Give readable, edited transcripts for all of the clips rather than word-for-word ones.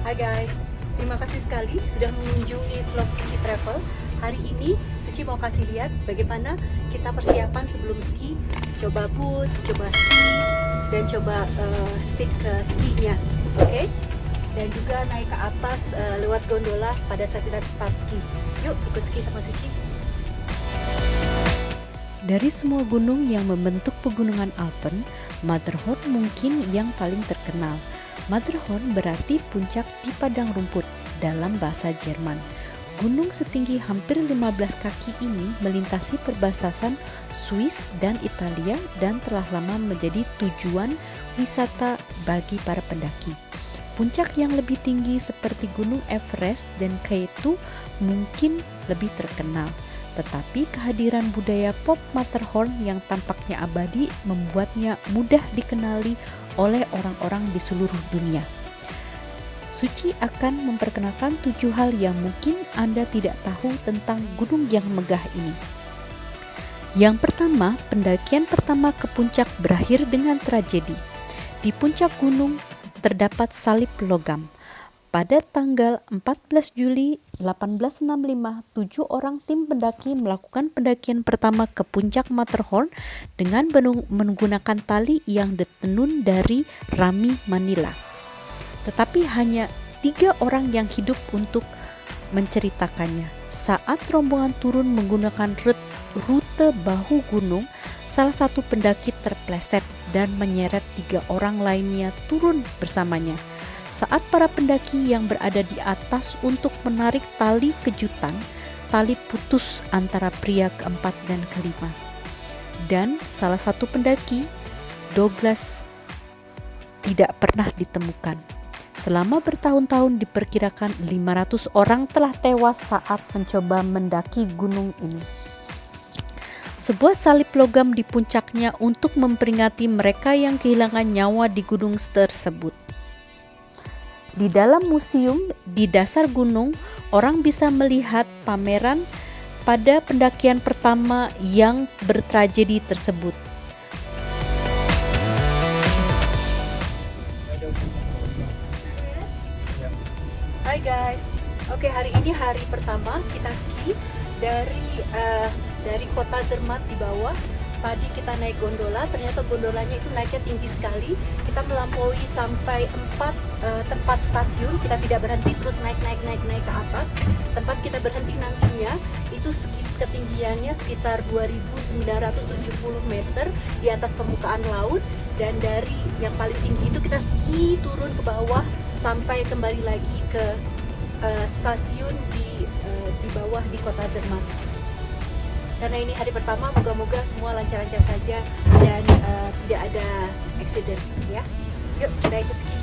Hai guys, terima kasih sekali sudah mengunjungi vlog Suci Travel. Hari ini Suci mau kasih lihat bagaimana kita persiapan sebelum ski, coba boots, coba ski, dan coba stick ke skinya, oke? Dan juga naik ke atas lewat gondola pada saat kita start ski. Yuk ikut ski sama Suci. Dari semua gunung yang membentuk pegunungan Alpen, Matterhorn mungkin yang paling terkenal. Matterhorn berarti puncak di padang rumput dalam bahasa Jerman. Gunung setinggi hampir 15 kaki ini melintasi perbatasan Swiss dan Italia dan telah lama menjadi tujuan wisata bagi para pendaki. Puncak yang lebih tinggi seperti Gunung Everest dan K2 mungkin lebih terkenal. Tetapi kehadiran budaya pop Matterhorn yang tampaknya abadi membuatnya mudah dikenali oleh orang-orang di seluruh dunia. Suci akan memperkenalkan 7 hal yang mungkin Anda tidak tahu tentang gunung yang megah ini. Yang pertama, pendakian pertama ke puncak berakhir dengan tragedi. Di puncak gunung terdapat salib logam. Pada tanggal 14 Juli 1865, 7 orang tim pendaki melakukan pendakian pertama ke puncak Matterhorn dengan menggunakan tali yang ditenun dari rami Manila. Tetapi hanya 3 orang yang hidup untuk menceritakannya. Saat rombongan turun menggunakan rute bahu gunung, salah satu pendaki terpleset dan menyeret 3 orang lainnya turun bersamanya. Saat para pendaki yang berada di atas untuk menarik tali kejutan, tali putus antara pria keempat dan kelima. Dan salah satu pendaki, Douglas, tidak pernah ditemukan. Selama bertahun-tahun diperkirakan 500 orang telah tewas saat mencoba mendaki gunung ini. Sebuah salib logam di puncaknya untuk memperingati mereka yang kehilangan nyawa di gunung tersebut. Di dalam museum di dasar gunung, orang bisa melihat pameran pada pendakian pertama yang bertragedi tersebut. Hai guys, oke, hari ini hari pertama kita ski dari kota Zermatt di bawah. Tadi kita naik gondola, ternyata gondolanya itu naiknya tinggi sekali. Kita melampaui sampai 4 tempat stasiun. Kita tidak berhenti, terus naik ke atas. Tempat kita berhenti nantinya itu ketinggiannya sekitar 2.970 meter di atas permukaan laut. Dan dari yang paling tinggi itu kita ski turun ke bawah sampai kembali lagi ke stasiun di bawah di kota Zermatt. Karena ini hari pertama, moga-moga semua lancar-lancar saja dan tidak ada accident ya. Yuk kita ikut ski.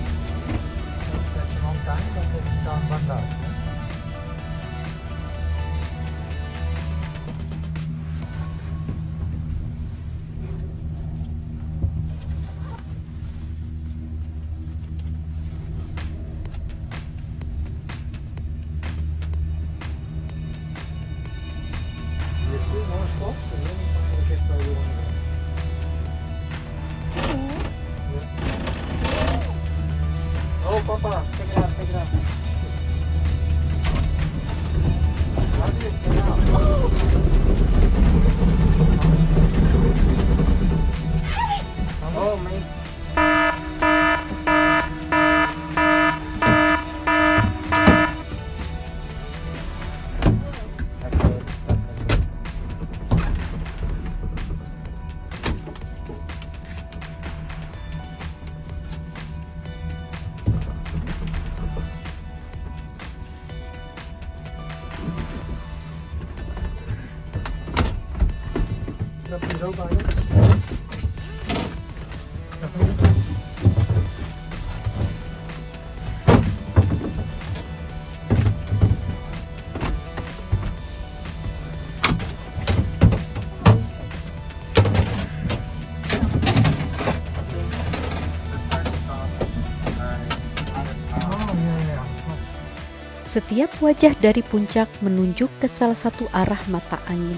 Oh, Papa, take it out. Oh, mate. Setiap wajah dari puncak menunjuk ke salah satu arah mata angin.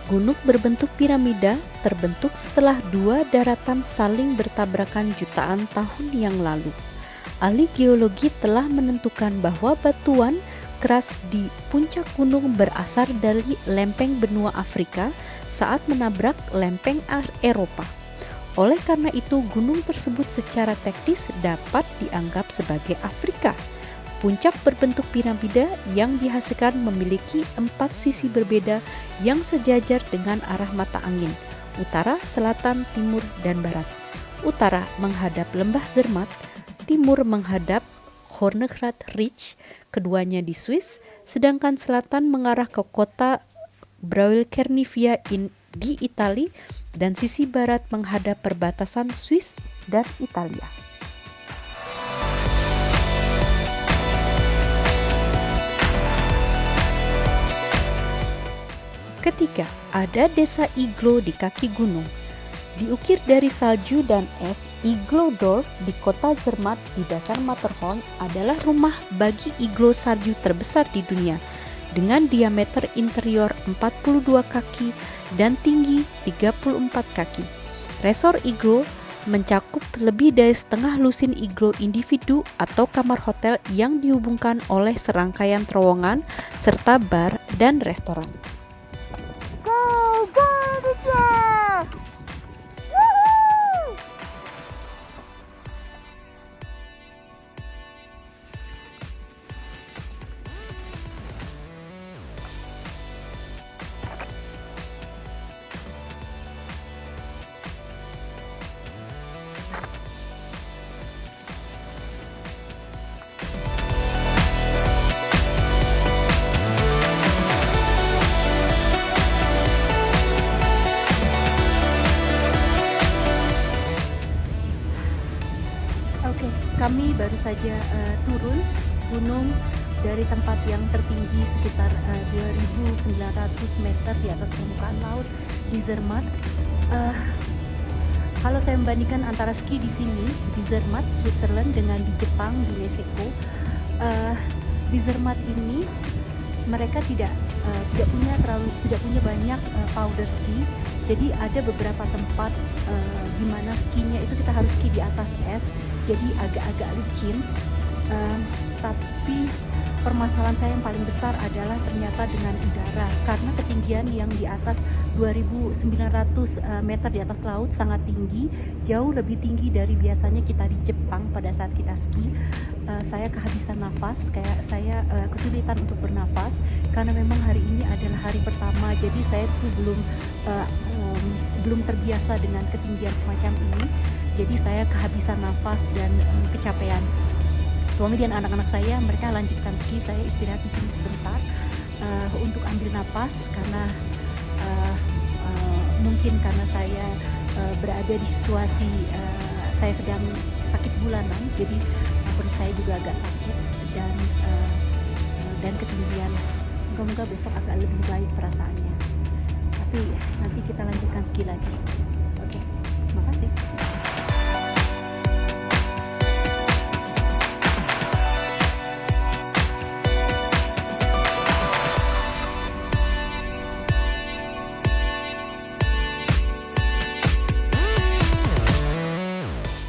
Gunung berbentuk piramida terbentuk setelah 2 daratan saling bertabrakan jutaan tahun yang lalu. Ahli geologi telah menentukan bahwa batuan keras di puncak gunung berasal dari lempeng benua Afrika saat menabrak lempeng Eropa. Oleh karena itu, gunung tersebut secara teknis dapat dianggap sebagai Afrika. Puncak berbentuk piramida yang dihasilkan memiliki 4 sisi berbeda yang sejajar dengan arah mata angin, utara, selatan, timur, dan barat. Utara menghadap lembah Zermatt, timur menghadap Hornegrat Ridge, keduanya di Swiss, sedangkan selatan mengarah ke kota Broilkernivia di Italia, dan sisi barat menghadap perbatasan Swiss dan Italia. Ketiga, ada desa Iglo di kaki gunung. Diukir dari salju dan es, Iglodorf di kota Zermatt di dasar Matterhorn adalah rumah bagi iglo salju terbesar di dunia, dengan diameter interior 42 kaki dan tinggi 34 kaki. Resor iglo mencakup lebih dari setengah lusin iglo individu atau kamar hotel yang dihubungkan oleh serangkaian terowongan serta bar dan restoran. Oke, kami baru saja turun gunung dari tempat yang tertinggi sekitar 2.900 meter di atas permukaan laut di Zermatt. Kalau saya membandingkan antara ski di sini di Zermatt, Switzerland dengan di Jepang di Lesego, di Zermatt ini mereka tidak punya banyak powder ski. Jadi ada beberapa tempat di mana skinya itu kita harus ski di atas es, jadi agak-agak licin. Tapi permasalahan saya yang paling besar adalah ternyata dengan udara, karena ketinggian yang di atas 2.900 meter di atas laut sangat tinggi, jauh lebih tinggi dari biasanya kita di Jepang pada saat kita ski. Saya kehabisan nafas, kayak saya kesulitan untuk bernafas karena memang hari ini adalah hari pertama, jadi saya tuh belum terbiasa dengan ketinggian semacam ini. Jadi saya kehabisan nafas dan kecapean. Suami dan anak-anak saya, mereka lanjutkan ski, saya istirahat di sini sebentar untuk ambil napas karena mungkin karena saya berada di situasi saya sedang sakit bulanan, jadi perut saya juga agak sakit dan ketinggian. Moga-moga besok agak lebih baik perasaannya. Tapi nanti kita lanjutkan ski lagi. Oke, makasih.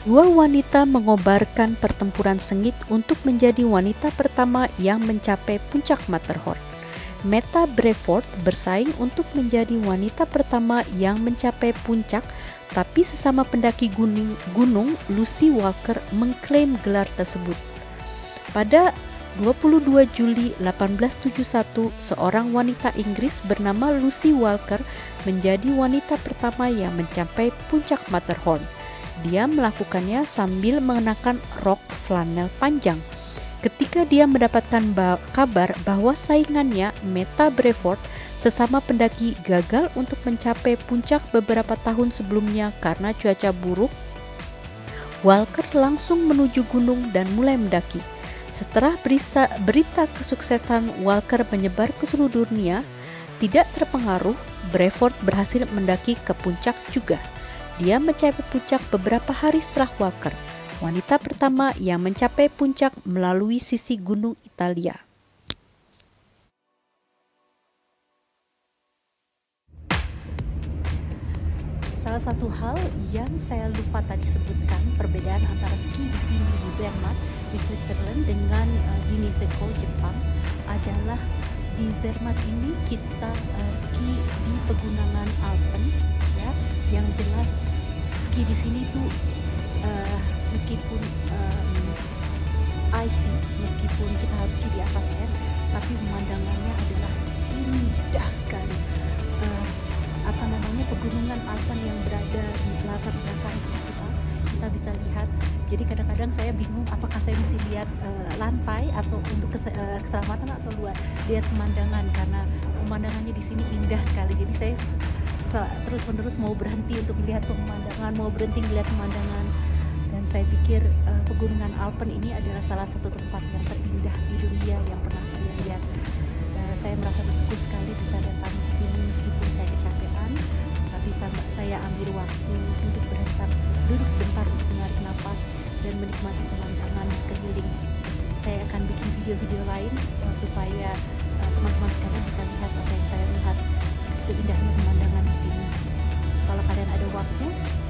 Dua wanita mengobarkan pertempuran sengit untuk menjadi wanita pertama yang mencapai puncak Matterhorn. Meta Brevort bersaing untuk menjadi wanita pertama yang mencapai puncak, tapi sesama pendaki gunung Lucy Walker mengklaim gelar tersebut. Pada 22 Juli 1871, seorang wanita Inggris bernama Lucy Walker menjadi wanita pertama yang mencapai puncak Matterhorn. Dia melakukannya sambil mengenakan rok flanel panjang. Ketika dia mendapatkan kabar bahwa saingannya, Meta Brevort, sesama pendaki, gagal untuk mencapai puncak beberapa tahun sebelumnya karena cuaca buruk, Walker langsung menuju gunung dan mulai mendaki. Setelah berita kesuksesan Walker menyebar ke seluruh dunia, tidak terpengaruh, Brevort berhasil mendaki ke puncak juga. Dia mencapai puncak beberapa hari setelah Walker, wanita pertama yang mencapai puncak melalui sisi gunung Italia. salah satu hal yang saya lupa tadi sebutkan, perbedaan antara ski di sini di Zermatt di Switzerland dengan di Niseko Jepang adalah di Zermatt ini kita ski di pegunungan Alpen, ya. Yang jelas ski di sini tuh meskipun icy, meskipun kita harus ski di atas es, tapi pemandangannya adalah indah sekali. Pegunungan Alpen yang berada di latar belakang kita bisa lihat. Jadi kadang-kadang saya bingung apakah saya mesti lihat lantai atau untuk keselamatan atau lihat pemandangan, karena pemandangannya di sini indah sekali. Jadi saya terus-menerus mau berhenti untuk melihat pemandangan, mau berhenti melihat pemandangan. Dan saya pikir pegunungan Alpen ini adalah salah satu tempat yang terindah di dunia yang pernah saya lihat. Saya merasa bersyukur sekali bisa datang ke sini meskipun saya kecapean, tapi saya ambil waktu duduk sebentar untuk menarik napas dan menikmati pemandangan di sekeliling. Saya akan bikin video-video lain supaya teman-teman sekalian bisa lihat apa yang saya lihat, itu indahnya pemandangan di sini. Kalau kalian ada waktu,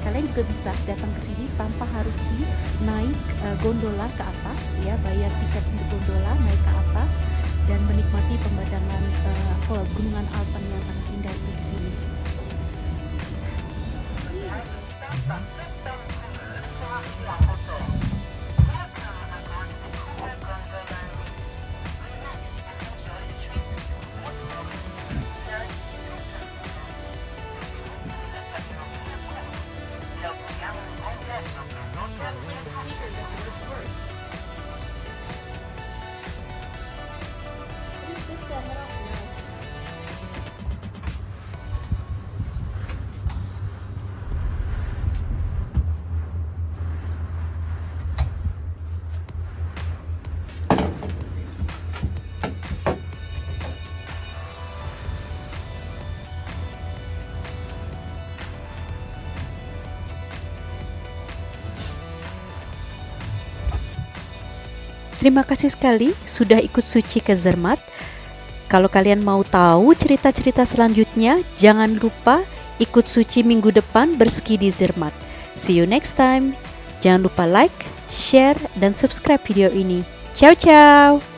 kalian juga bisa datang ke sini tanpa harus naik gondola ke atas, ya, bayar tiket untuk gondola, naik ke atas dan menikmati pemandangan pegunungan Alpen yang sangat indah di sini. Terima kasih sekali sudah ikut Suci ke Zermatt. Kalau kalian mau tahu cerita-cerita selanjutnya, jangan lupa ikut Suci minggu depan berski di Zermatt. See you next time. Jangan lupa like, share, dan subscribe video ini. Ciao ciao.